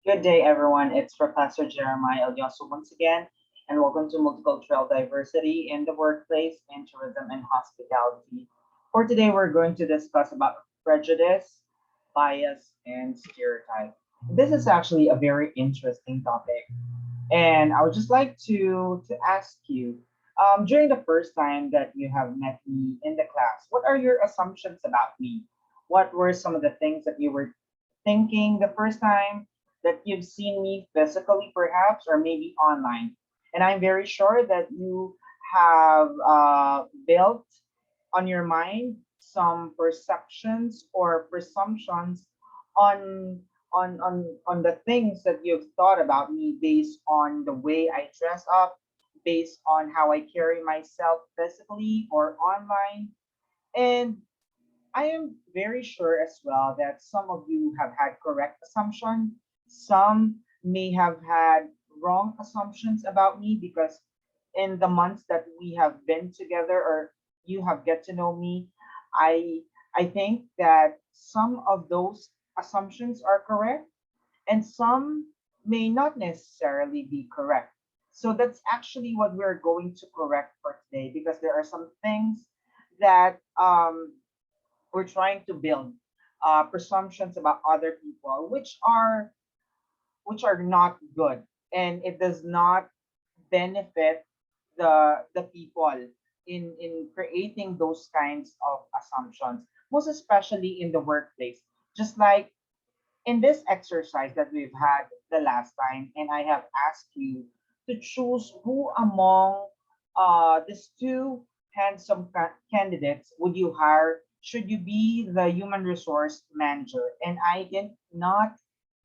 Good day, everyone. It's Professor Jeremiah Elioso once again, and welcome to Multicultural Diversity in the Workplace, in Tourism, and Hospitality. For today, we're going to discuss about prejudice, bias, and stereotype. This is actually a very interesting topic, and I would just like to ask you, during the first time that you have met me in the class, what are your assumptions about me? What were some of the things that you were thinking the first time that you've seen me physically, perhaps, or maybe online? And I'm very sure that you have built on your mind some perceptions or presumptions on on the things that you've thought about me based on the way I dress up, based on how I carry myself physically or online. And I am very sure as well that some of you have had correct assumption. Some may have had wrong assumptions about me because in the months that we have been together or you have get to know me, I I think that some of those assumptions are correct and some may not necessarily be correct. So that's actually what we're going to correct for today because there are some things that we're trying to build presumptions about other people which are not good, and it does not benefit the people in creating those kinds of assumptions, most especially in the workplace. Just like in this exercise that we've had the last time, and I have asked you to choose who among these two handsome candidates would you hire should you be the human resource manager. And I did not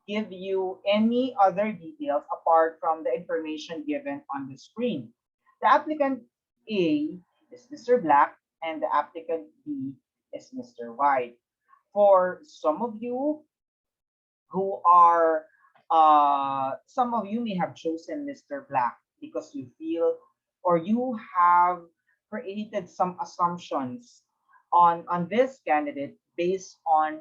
give you any other details apart from the information given on the screen. The applicant A is Mr. Black and the applicant B is Mr. White. For some of you may have chosen Mr. Black because you feel or you have created some assumptions on this candidate based on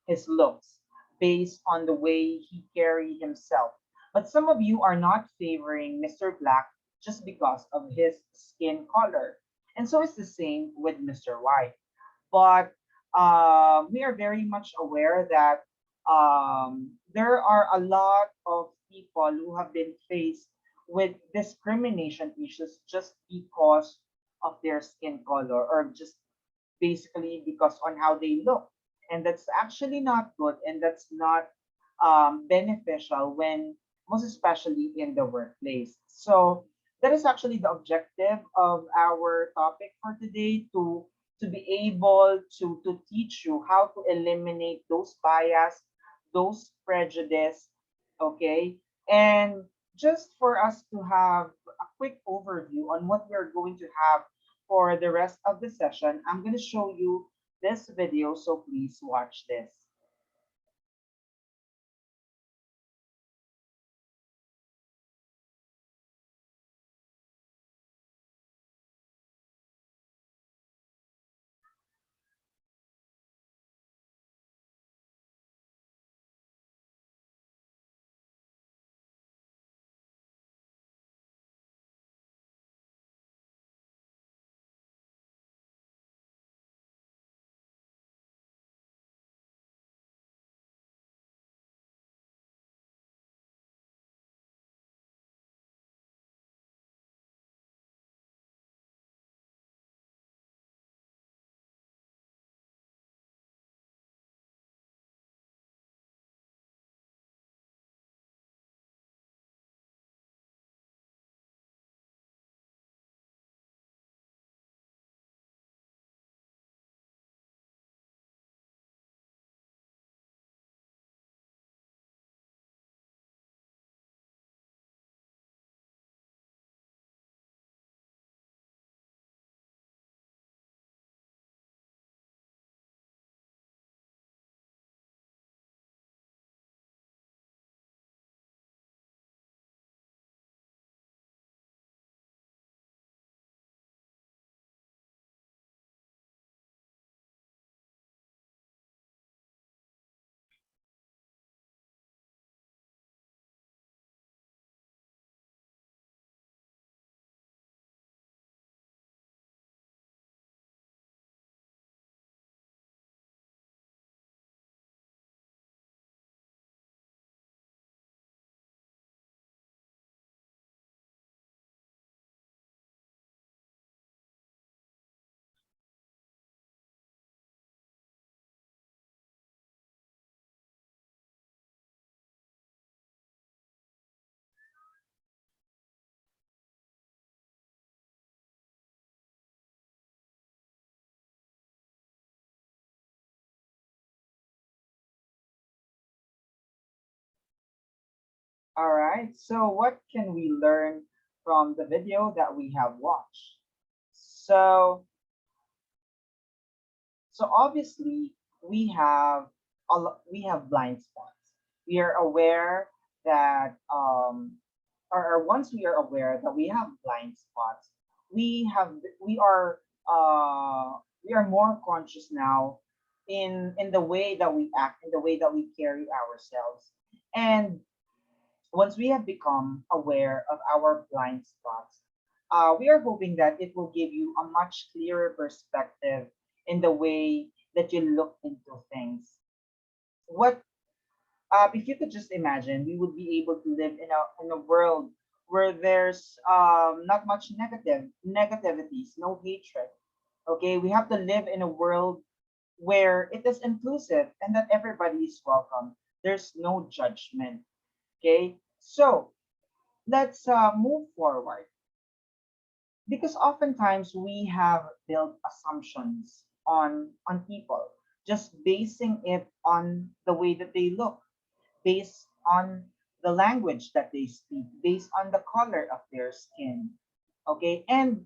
his looks, based on the way he carry himself. But some of you are not favoring Mr. Black just because of his skin color. And so it's the same with Mr. White. But we are very much aware that there are a lot of people who have been faced with discrimination issues just because of their skin color or just basically because on how they look. And that's actually not good and that's not beneficial when most especially in the workplace. So that is actually the objective of our topic for today, to be able to teach you how to eliminate those bias, those prejudice, okay? And just for us to have a quick overview on what we're going to have for the rest of the session, I'm going to show you this video, so please watch this. All right. So, what can we learn from the video that we have watched? So, so obviously we have we have blind spots. We are aware that or once we are aware that we have blind spots, we have we are more conscious now in the way that we act, in the way that we carry ourselves. And once we have become aware of our blind spots, we are hoping that it will give you a much clearer perspective in the way that you look into things. What if you could just imagine, we would be able to live in a world where there's not much negativities, no hatred. Okay, we have to live in a world where it is inclusive and that everybody is welcome. There's no judgment. Okay, so let's move forward because oftentimes we have built assumptions on people, just basing it on the way that they look, based on the language that they speak, based on the color of their skin. Okay, and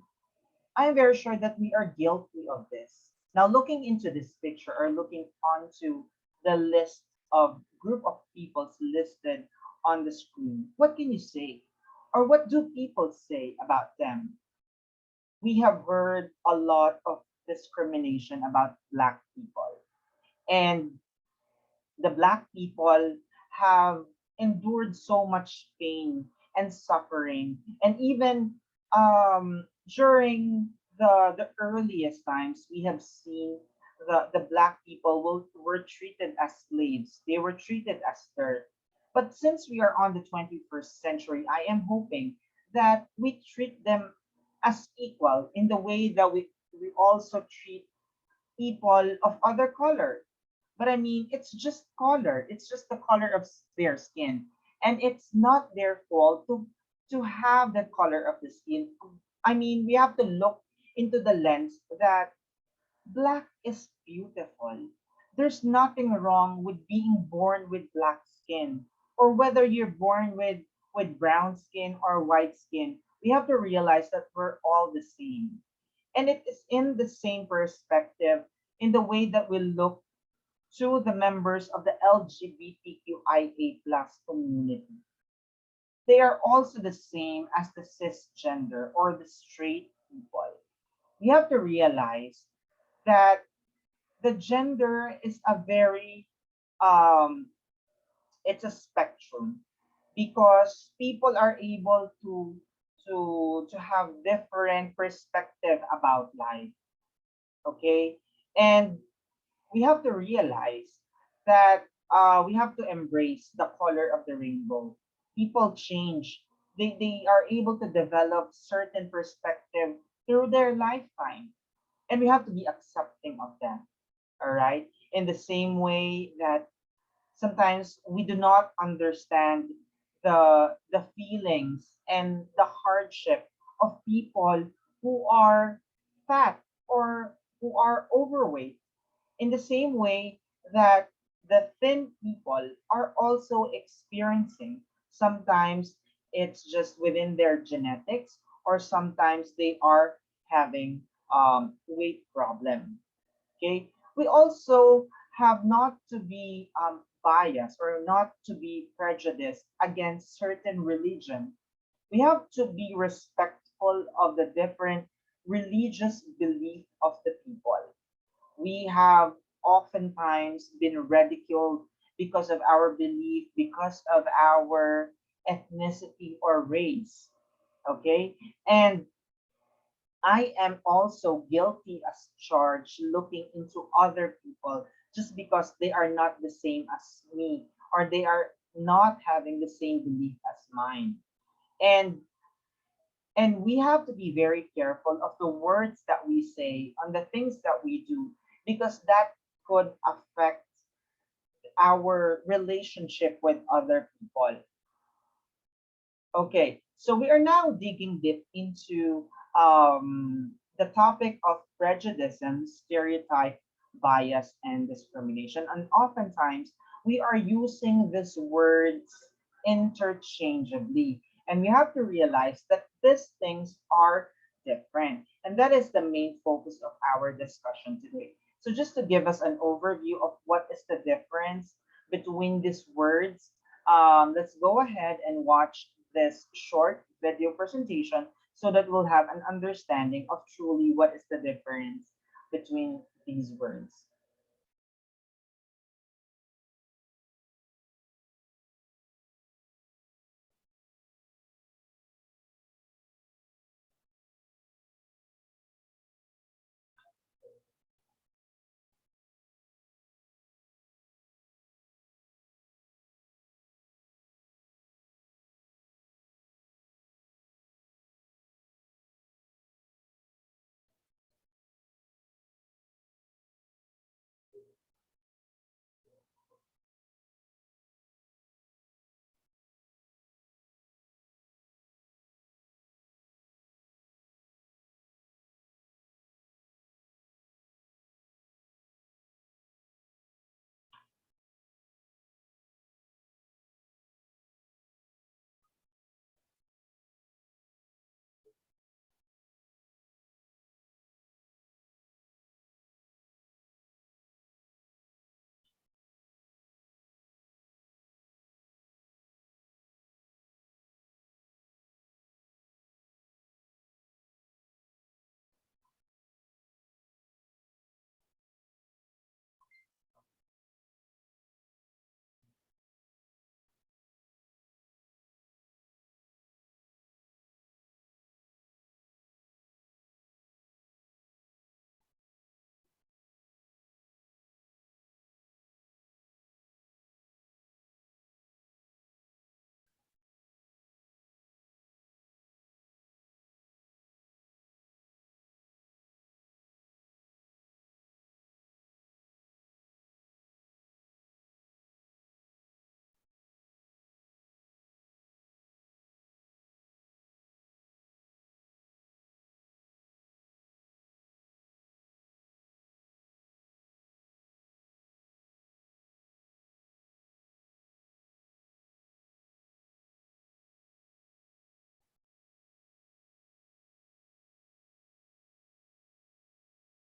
I'm very sure that we are guilty of this. Now, looking into this picture or looking onto the list of group of peoples listed on the screen, what can you say? Or what do people say about them? We have heard a lot of discrimination about Black people. And the Black people have endured so much pain and suffering. And even during the earliest times, we have seen the Black people were treated as slaves, they were treated as dirt. But since we are on the 21st century, I am hoping that we treat them as equal in the way that we also treat people of other color. But I mean, it's just color. It's just the color of their skin, and it's not their fault to have that color of the skin. I mean, we have to look into the lens that black is beautiful. There's nothing wrong with being born with black skin, or whether you're born with brown skin or white skin. We have to realize that we're all the same, and it is in the same perspective in the way that we look to the members of the LGBTQIA plus community. They are also the same as the cisgender or the straight people. We have to realize that the gender is a very um, it's a spectrum because people are able to have different perspective about life. Okay, and we have to realize that we have to embrace the color of the rainbow. People change. They are able to develop certain perspective through their lifetime. And we have to be accepting of that. All right. In the same way that sometimes we do not understand the feelings and the hardship of people who are fat or who are overweight, in the same way that the thin people are also experiencing. Sometimes it's just within their genetics, or sometimes they are having weight problem. Okay, we also have not to be biased or not to be prejudiced against certain religion. We have to be respectful of the different religious belief of the people. We have oftentimes been ridiculed because of our belief, because of our ethnicity or race. Okay. And I am also guilty as charged looking into other people just because they are not the same as me or they are not having the same belief as mine. And and we have to be very careful of the words that we say on the things that we do because that could affect our relationship with other people. Okay, so we are now digging deep into the topic of prejudice, stereotype, bias, and discrimination. And oftentimes we are using these words interchangeably. And we have to realize that these things are different. And that is the main focus of our discussion today. So, just to give us an overview of what is the difference between these words, let's go ahead and watch this short video presentation so that we'll have an understanding of truly what is the difference between these words.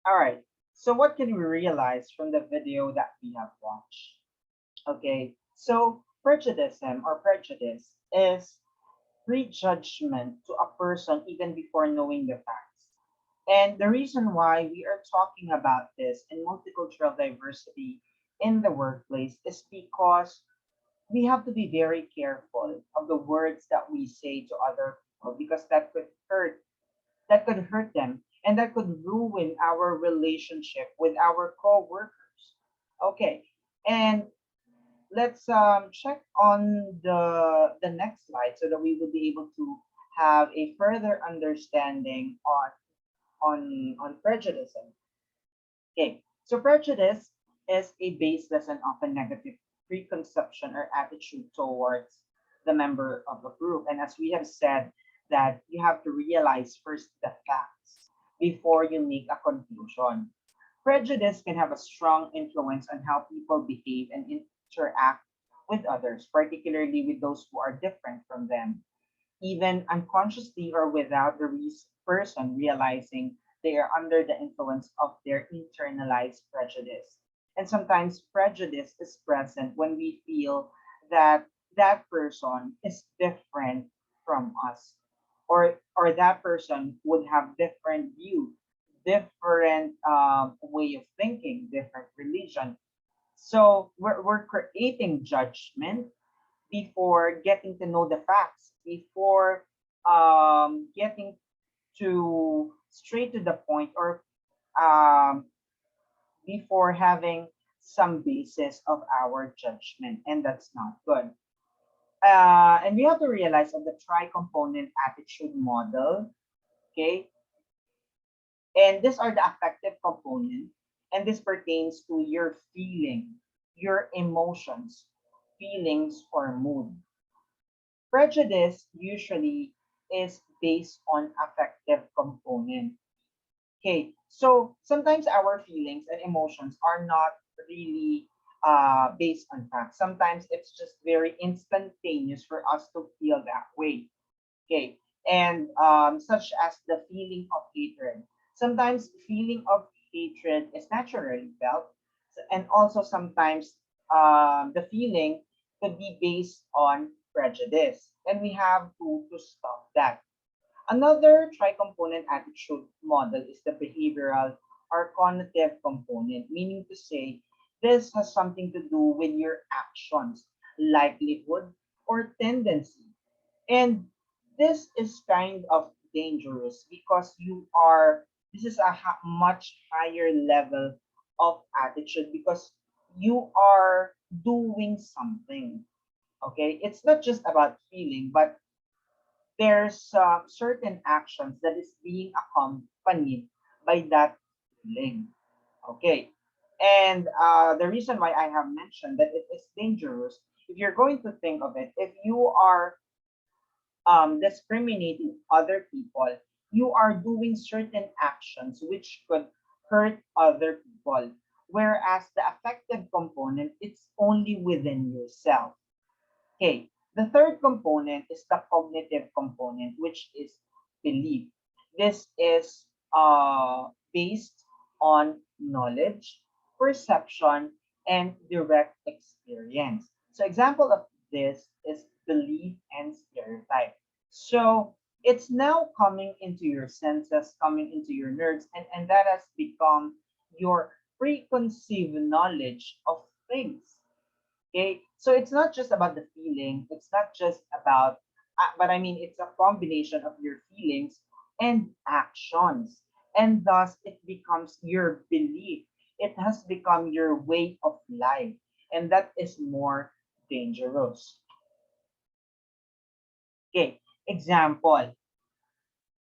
All right. So, what can we realize from the video that we have watched? Okay. So, prejudice is prejudgment to a person even before knowing the facts. And the reason why we are talking about this in multicultural diversity in the workplace is because we have to be very careful of the words that we say to other people because that could hurt them and that could ruin our relationship with our co-workers. Okay. And let's check on the next slide so that we will be able to have a further understanding on prejudice. Okay, so prejudice is a baseless and often negative preconception or attitude towards the member of a group. And as we have said, that you have to realize first the facts before you make a conclusion. Prejudice can have a strong influence on how people behave and interact with others, particularly with those who are different from them, even unconsciously or without the person realizing they are under the influence of their internalized prejudice. And sometimes prejudice is present when we feel that that person is different from us, or that person would have different view, different way of thinking, different religion. So we're creating judgment before getting to know the facts, before getting to straight to the point, or um, before having some basis of our judgment, and that's not good. And we have to realize of the tri-component attitude model, okay? And these are the affective component, and this pertains to your feeling, your emotions, feelings, or mood. Prejudice usually is based on affective component. Okay, so sometimes our feelings and emotions are not really based on facts. Sometimes it's just very instantaneous for us to feel that way. Okay, and such as the feeling of hatred. Sometimes feeling of hatred is naturally felt, and also sometimes the feeling could be based on prejudice, and we have to stop that. Another tri-component attitude model is the behavioral or cognitive component, meaning to say this has something to do with your actions, likelihood, or tendency. And this is kind of dangerous because this is a much higher level of attitude because you are doing something. Okay, it's not just about feeling, but there's certain actions that is being accompanied by that feeling. Okay, and the reason why I have mentioned that it is dangerous, if you're going to think of it, if you are discriminating other people, you are doing certain actions which could hurt other people. Whereas the affective component, it's only within yourself. Okay, the third component is the cognitive component, which is belief. This is based on knowledge, perception, and direct experience. So example of this is belief and stereotype. So it's now coming into your senses, coming into your nerves, and that has become your preconceived knowledge of things. Okay, so it's not just about the feeling, it's not just about, but I mean, it's a combination of your feelings and actions. And thus, it becomes your belief. It has become your way of life. And that is more dangerous. Okay, example,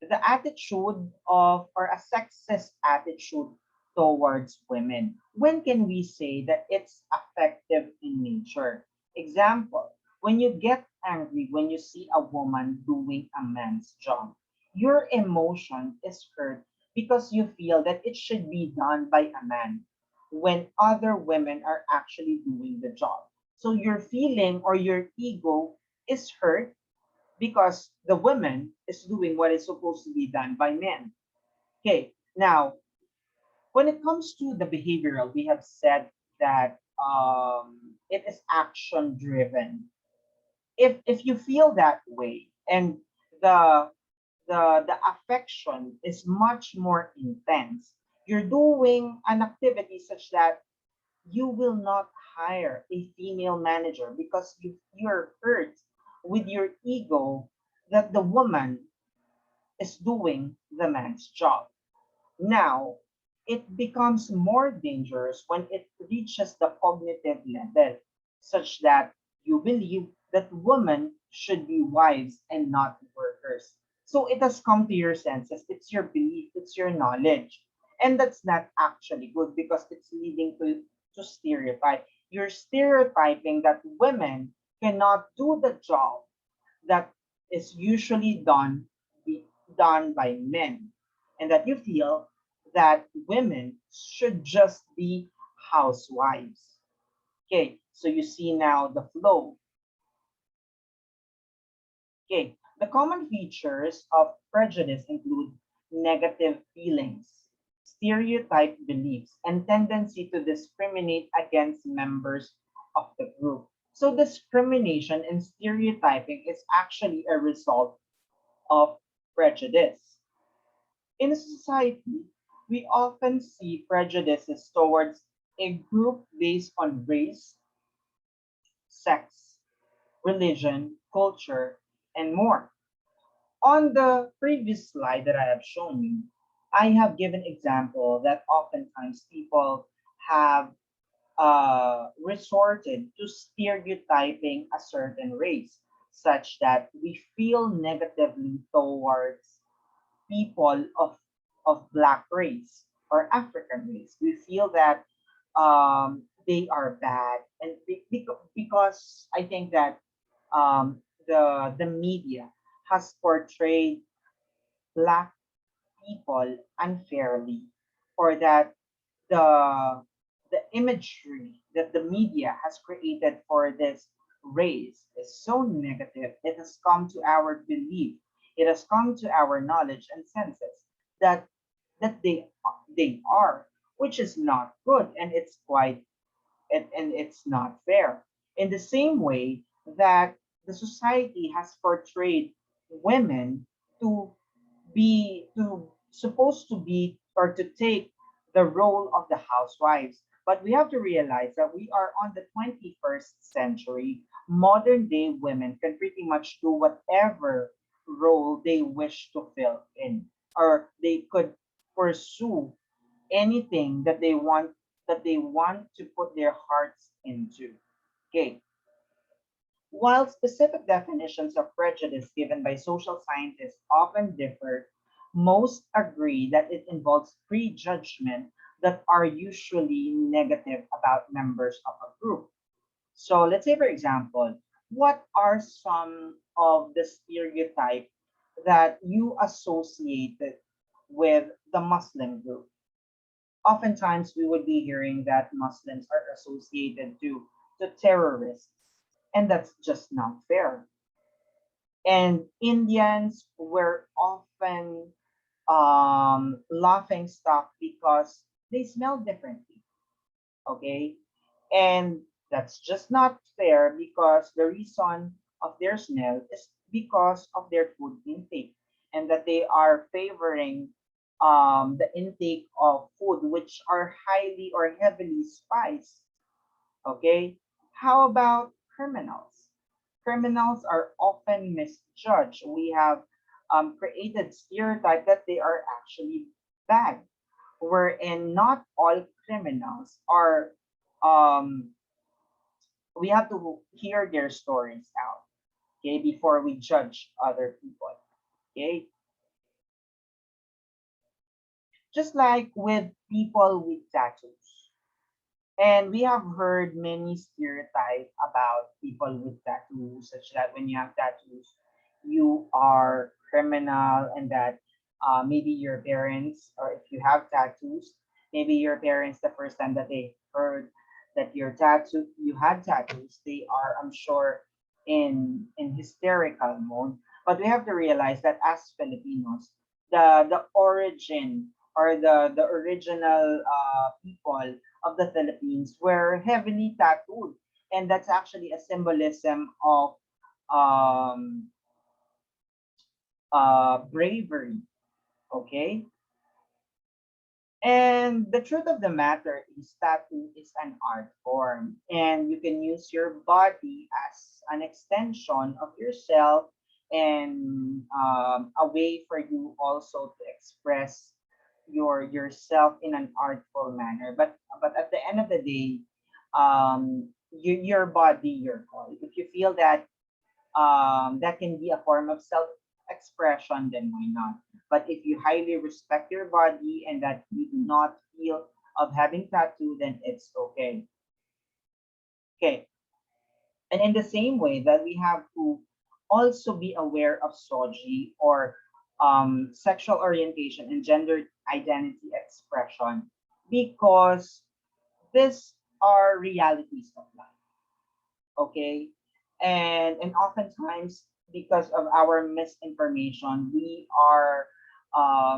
the attitude of or a sexist attitude towards women. When can we say that it's effective in nature? Example, when you get angry when you see a woman doing a man's job, your emotion is hurt because you feel that it should be done by a man when other women are actually doing the job. So your feeling or your ego is hurt because the woman is doing what is supposed to be done by men. Okay, now when it comes to the behavioral, we have said that it is action driven. If you feel that way and the the affection is much more intense, you're doing an activity such that you will not hire a female manager because you're hurt with your ego that the woman is doing the man's job. Now, it becomes more dangerous when it reaches the cognitive level, such that you believe that women should be wives and not workers. So it has come to your senses, it's your belief, it's your knowledge. And that's not actually good because it's leading to stereotype. You're stereotyping that women cannot do the job that is usually done by men, and that you feel that women should just be housewives. Okay, so you see now the flow. Okay, the common features of prejudice include negative feelings, stereotype beliefs, and tendency to discriminate against members of the group. So discrimination and stereotyping is actually a result of prejudice. In society, we often see prejudices towards a group based on race, sex, religion, culture, and more. On the previous slide that I have shown you, I have given example that oftentimes people have resorted to stereotyping a certain race, such that we feel negatively towards people of black race or African race. We feel that they are bad, and because I think that the media has portrayed black people unfairly, or that the the imagery that the media has created for this race is so negative. It has come to our belief, it has come to our knowledge and senses that they are, which is not good, and it's quite and it's not fair. In the same way that the society has portrayed women to be to supposed to be or to take the role of the housewives. But we have to realize that we are on the 21st century. Modern day women can pretty much do whatever role they wish to fill in, or they could pursue anything that they want to put their hearts into. Okay. While specific definitions of prejudice given by social scientists often differ, most agree that it involves prejudgment that are usually negative about members of a group. So let's say, for example, what are some of the stereotypes that you associated with the Muslim group? Oftentimes we would be hearing that Muslims are associated to terrorists, and that's just not fair. And Indians were often laughing stock because they smell differently. Okay, and that's just not fair because the reason of their smell is because of their food intake, and that they are favoring the intake of food which are highly or heavily spiced. Okay, how about criminals? Criminals are often misjudged. We have created stereotype that they are actually bad, wherein not all criminals are um, we have to hear their stories out, okay, before we judge other people. Okay, just like with people with tattoos, and we have heard many stereotypes about people with tattoos, such that when you have tattoos you are criminal, and that maybe your parents, or if you have tattoos, maybe your parents, the first time that they heard that you had tattoos, they are, I'm sure, in hysterical mode. But we have to realize that as Filipinos, the origin, or the original people of the Philippines were heavily tattooed, and that's actually a symbolism of um, bravery. Okay, and the truth of the matter is tattoo is an art form, and you can use your body as an extension of yourself, and a way for you also to express yourself in an artful manner. But at the end of the day, your body, your call. If you feel that that can be a form of self expression, then why not? But if you highly respect your body and that you do not feel of having tattoo, then it's okay. Okay. And in the same way that we have to also be aware of Soji, or sexual orientation and gender identity expression, because these are realities of life. Okay, and oftentimes because of our misinformation we are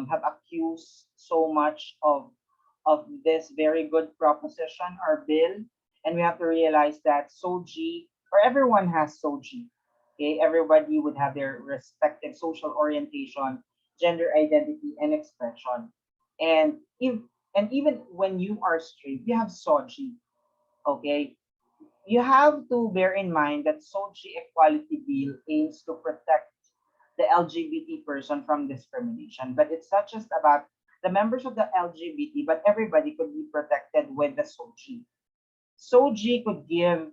have accused so much of this very good proposition or bill, and we have to realize that Soji, or everyone has Soji. Okay, everybody would have their respective social orientation, gender identity and expression, and if and even when you are straight you have Soji. Okay, you have to bear in mind that Soji Equality Bill aims to protect the LGBT person from discrimination, but it's not just about the members of the LGBT, but everybody could be protected with the Soji. Soji could give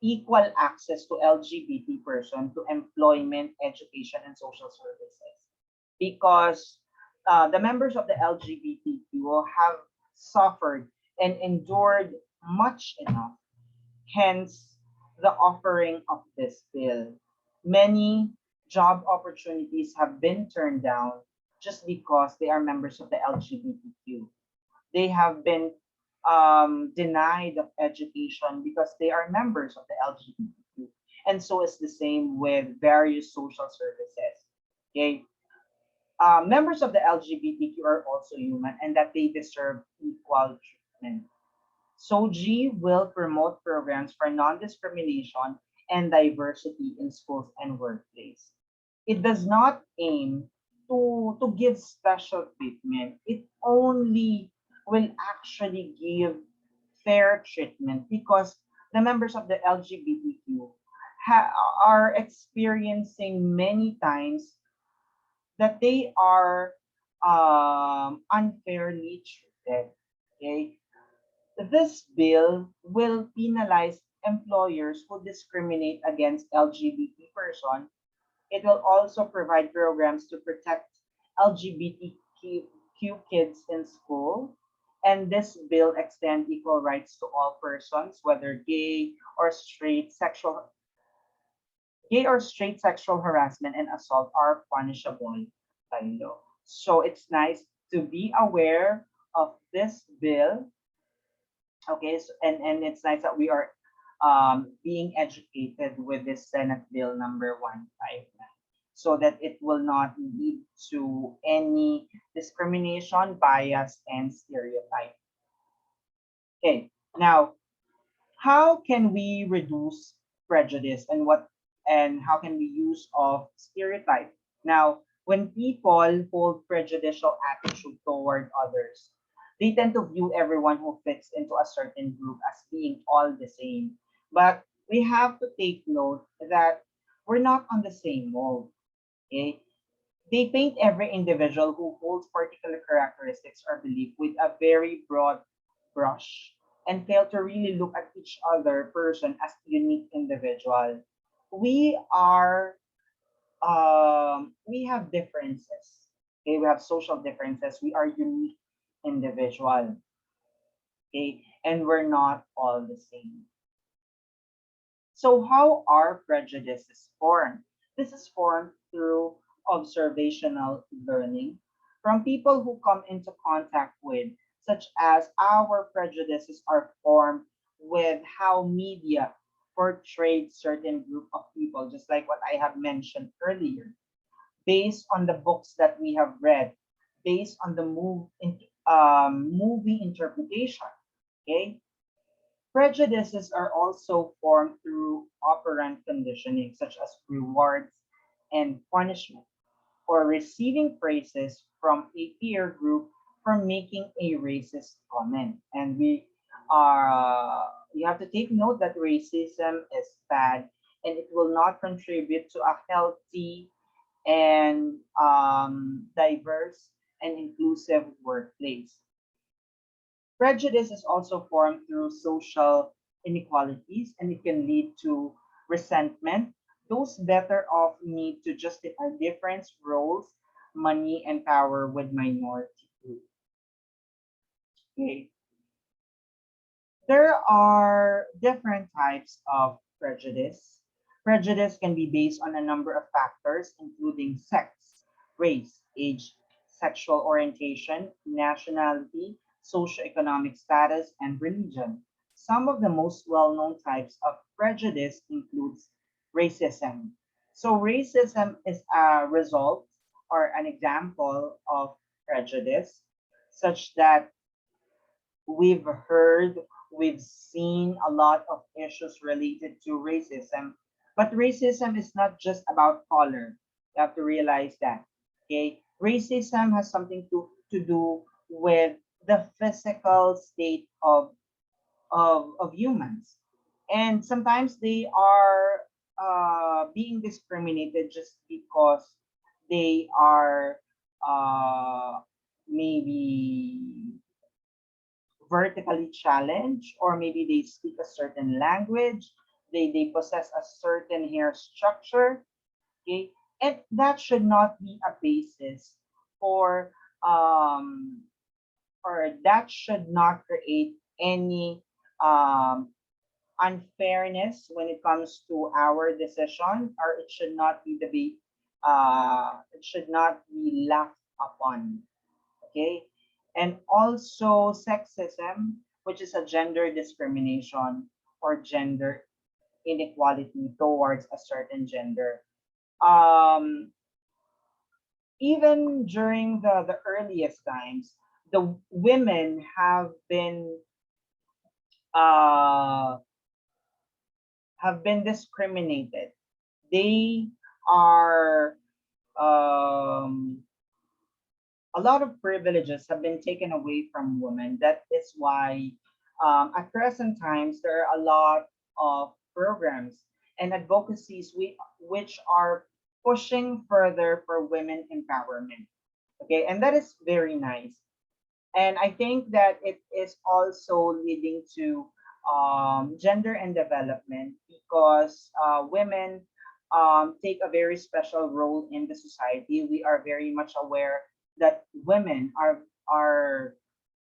equal access to LGBT person to employment, education, and social services, because the members of the LGBTQ have suffered and endured much enough. Hence, the offering of this bill. Many job opportunities have been turned down just because they are members of the LGBTQ. They have been denied of education because they are members of the LGBTQ. And so is the same with various social services. Okay, members of the LGBTQ are also human and that they deserve equal treatment. Soji will promote programs for non-discrimination and diversity in schools and workplace. It does not aim to give special treatment. It only will actually give fair treatment because the members of the LGBTQ are experiencing many times that they are unfairly treated. Okay, this bill will penalize employers who discriminate against LGBT person. It will also provide programs to protect LGBTQ kids in school. And this bill extends equal rights to all persons, whether gay or straight sexual harassment and assault are punishable by law. So it's nice to be aware of this bill. Okay, so, and it's nice that we are being educated with this Senate Bill number 159 so that it will not lead to any discrimination, bias, and stereotype. Okay, now how can we reduce prejudice and how can we use of stereotype? Now, when people hold prejudicial attitude toward others, they tend to view everyone who fits into a certain group as being all the same. But we have to take note that we're not on the same mold. Okay? They paint every individual who holds particular characteristics or belief with a very broad brush and fail to really look at each other person as unique individual. We are we have differences. Okay, we have social differences. We are unique individual. Okay, and we're not all the same. So how are prejudices formed? This is formed through observational learning from people who come into contact with, such as our prejudices are formed with how media portrayed certain group of people, just like what I have mentioned earlier, based on the books that we have read, based on the movie interpretation. Okay, prejudices are also formed through operant conditioning, such as rewards and punishment, or receiving praises from a peer group for making a racist comment. And you have to take note that racism is bad and it will not contribute to a healthy and diverse and inclusive workplace. Prejudice is also formed through social inequalities and it can lead to resentment. Those better off need to justify different roles, money, and power with minority group. Okay. There are different types of prejudice. Prejudice can be based on a number of factors, including sex, race, age, sexual orientation, nationality, socioeconomic status, and religion. Some of the most well-known types of prejudice includes racism. So racism is a result or an example of prejudice, such that we've heard, we've seen a lot of issues related to racism. But racism is not just about color. You have to realize that. Okay? Racism has something to do with the physical state of humans. And sometimes they are being discriminated just because they are maybe vertically challenged, or maybe they speak a certain language, they possess a certain hair structure. Okay, and that should not be a basis for or that should not create any um unfairness when it comes to our decision, or it should not be it should not be laughed upon. Okay, and also sexism, which is a gender discrimination or gender inequality towards a certain gender. Um, Even during the earliest times, the women uh, have been discriminated. They are um, a lot of privileges have been taken away from women. That is why, at present times, there are a lot of programs and advocacies which are pushing further for women empowerment. Okay, and that is very nice. And I think that it is also leading to gender and development because women take a very special role in the society. We are very much aware that women are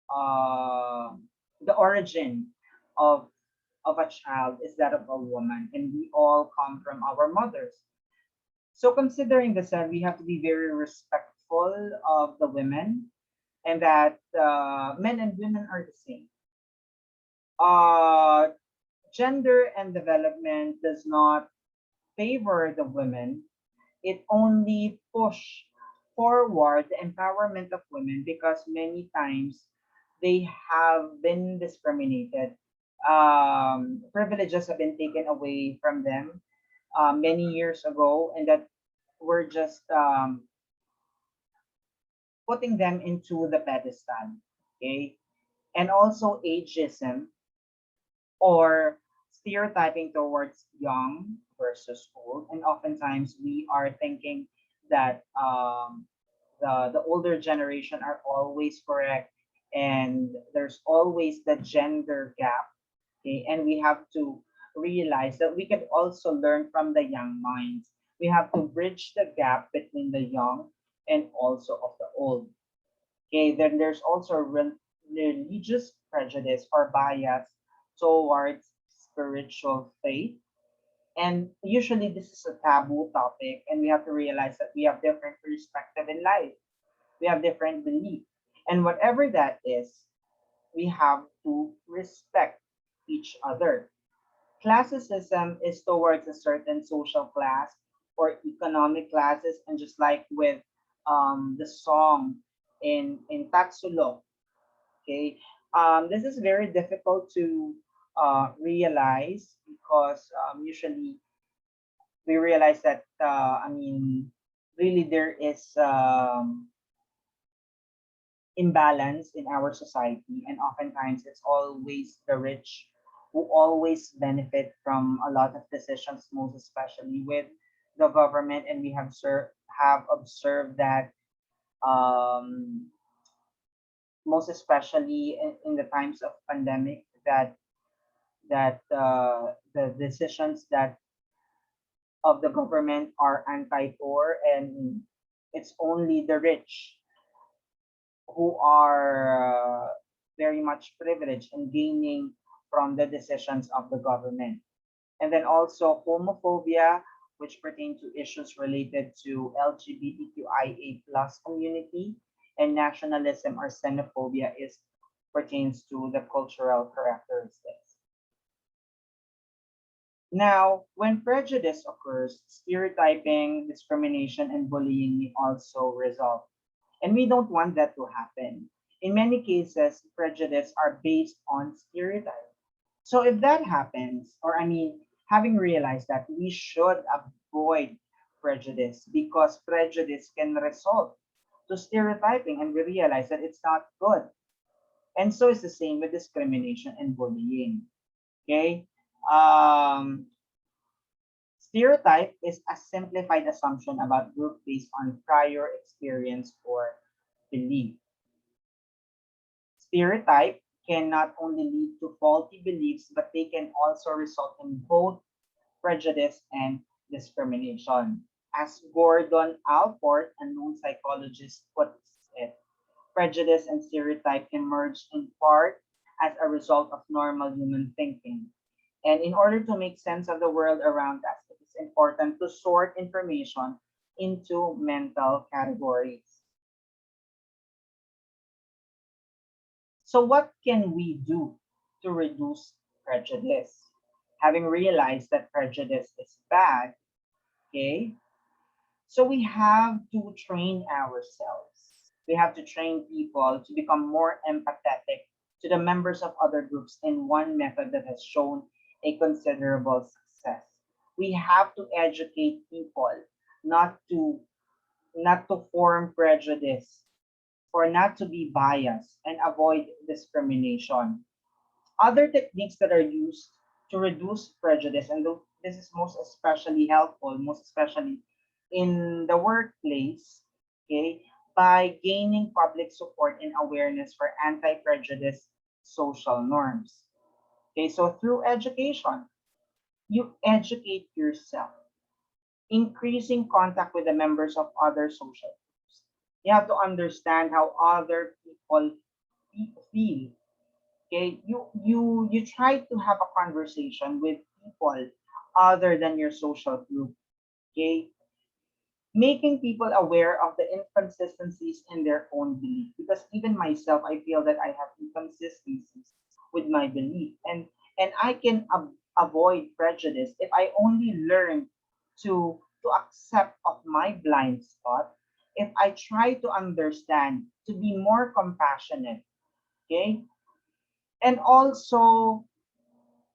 uh, the origin of of a child is that of a woman, and we all come from our mothers. So considering the said, we have to be very respectful of the women and that men and women are the same. Uh, Gender and development does not favor the women. It only push forward the empowerment of women because many times they have been discriminated. Privileges have been taken away from them many years ago, and that we're just putting them into the pedestal. Okay, and also ageism or stereotyping towards young versus old. And oftentimes we are thinking that the older generation are always correct and there's always the gender gap. Okay? And we have to realize that we can also learn from the young minds. We have to bridge the gap between the young and also of the old. Okay, then there's also religious prejudice or bias towards spiritual faith. And usually this is a taboo topic, and we have to realize that we have different perspective in life. We have different belief. And whatever that is, we have to respect each other. Classicism is towards a certain social class or economic classes, and just like with the song in Tatsulo, okay, this is very difficult to realize because usually we realize that really there is imbalance in our society, and oftentimes it's always the rich who always benefit from a lot of decisions, most especially with the government. And we have observed that um, most especially in the times of pandemic that the decisions that of the government are anti-poor, and it's only the rich who are very much privileged and gaining from the decisions of the government. And then also homophobia, which pertain to issues related to LGBTQIA plus community, and nationalism or xenophobia is pertains to the cultural characteristics. Now, when prejudice occurs, stereotyping, discrimination, and bullying may also result. And we don't want that to happen. In many cases, prejudice are based on stereotypes. So if that happens, or having realized that we should avoid prejudice because prejudice can result to stereotyping, and we realize that it's not good. And so it's the same with discrimination and bullying. Okay. Um, Stereotype is a simplified assumption about group based on prior experience or belief. Stereotype can not only lead to faulty beliefs, but they can also result in both prejudice and discrimination. As Gordon Alport, a known psychologist, puts it, prejudice and stereotype emerge in part as a result of normal human thinking. And in order to make sense of the world around us, it is important to sort information into mental categories. So, what can we do? to reduce prejudice. Having realized that prejudice is bad, okay, so we have to train ourselves. We have to train people to become more empathetic to the members of other groups in one method that has shown a considerable success. We have to educate people not to not to form prejudice or not to be biased and avoid discrimination. Other techniques that are used to reduce prejudice, and this is most especially helpful, most especially in the workplace, okay, by gaining public support and awareness for anti-prejudice social norms. Okay, so through education, you educate yourself, increasing contact with the members of other social groups. You have to understand how other people feel. Okay, you try to have a conversation with people other than your social group. Okay, making people aware of the inconsistencies in their own belief, because even myself, I feel that I have inconsistencies with my belief, and I can avoid prejudice if I only learn to accept of my blind spot, if I try to understand, to be more compassionate. Okay, and also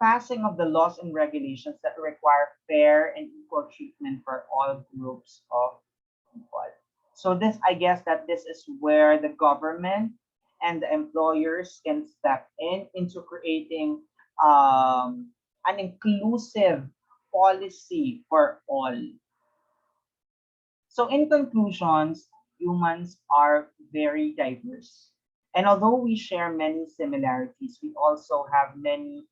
passing of the laws and regulations that require fair and equal treatment for all groups of people. So this, I guess that this is where the government and the employers can step in into creating an inclusive policy for all. So in conclusions, humans are very diverse. And although we share many similarities, we also have many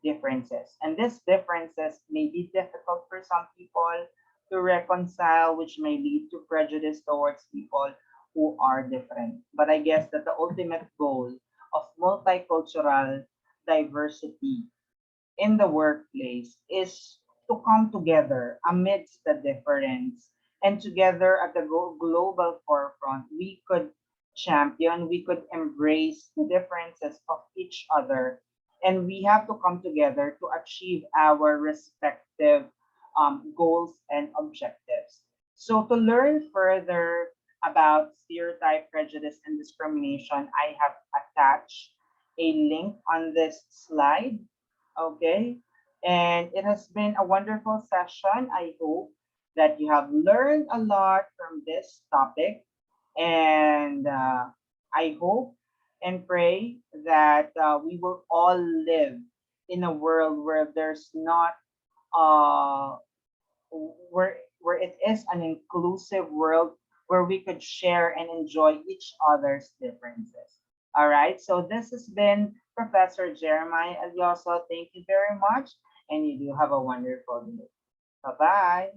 differences. And these differences may be difficult for some people to reconcile, which may lead to prejudice towards people who are different. But I guess that the ultimate goal of multicultural diversity in the workplace is to come together amidst the difference, and together at the global forefront we could champion, we could embrace the differences of each other, and we have to come together to achieve our respective goals and objectives. So to learn further about stereotype, prejudice, and discrimination, I have attached a link on this slide. Okay. And it has been a wonderful session. I hope that you have learned a lot from this topic. And I hope and pray that we will all live in a world where there's not, where it is an inclusive world where we could share and enjoy each other's differences. All right. So this has been Professor Jeremiah Alioso. Thank you very much. And you do have a wonderful day. Bye bye.